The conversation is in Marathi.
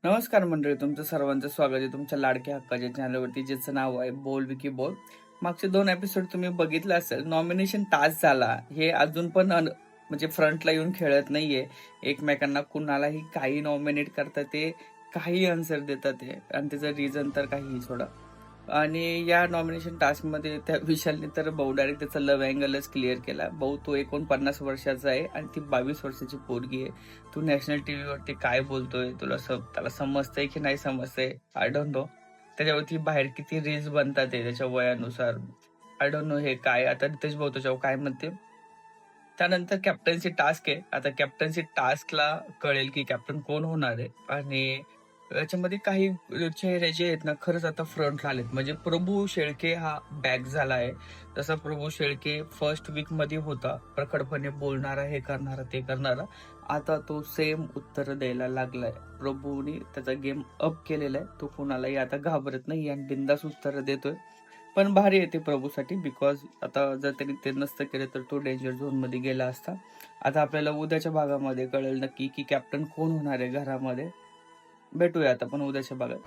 नमस्कार मंडळी, तुमचं सर्वांचं स्वागत आहे तुमच्या लाडक्या हक्काच्या चॅनलवरती, ज्याचं नाव आहे बोल विकी बोल. मागचे 2 एपिसोड तुम्ही बघितलं असेल. नॉमिनेशन टास्क झाला. हे अजून पण म्हणजे फ्रंटला येऊन खेळत नाहीये. एकमेकांना कुणालाही काही नॉमिनेट करतात ते, काही आन्सर देतात ते आणि त्याचं रिझन तर काहीही सोडा. आणि या नॉमिनेशन टास्कमध्ये त्या विशालने तर भाऊ डायरेक्ट त्याचा लव्ह अँगलच क्लिअर केला. भाऊ तो 49 वर्षाचा आहे आणि ती 22 वर्षाची पोरगी आहे. तू नॅशनल टीव्हीवरती काय बोलतोय? तुला त्याला समजतंय की नाही समजतंय? I don't know. त्याच्यावरती बाहेर किती रील्स बनतात आहे त्याच्या वयानुसार. आय डोंट नो हे काय. आता रितेश भाऊ त्याच्यावर काय म्हणते? त्यानंतर कॅप्टन्सी टास्क आहे. आता कॅप्टन्सी टास्कला कळेल की कॅप्टन कोण होणार आहे आणि याच्यामध्ये काही चेहरे जे आहेत ना, खरंच आता फ्रंटला आलेत. म्हणजे प्रभू शेळके हा बॅक झाला आहे. जसा प्रभू शेळके फर्स्ट वीकमध्ये होता, प्रखरपणे बोलणारा, हे करणारा, ते करणारा. आता तो सेम उत्तर द्यायला लागलाय. प्रभूने त्याचा गेम अप केलेला आहे. तो कुणालाही आता घाबरत नाही आणि बिनधास्त उत्तरं देतोय. पण भारी आहे ते प्रभूसाठी, बिकॉज आता जर त्यांनी ते नसतं केलं तर तो डेंजर झोनमध्ये गेला असता. आता आपल्याला उद्याच्या भागामध्ये कळेल नक्की की कॅप्टन कोण होणार आहे घरामध्ये. भेटूया आता पण उद्याच्या भागात.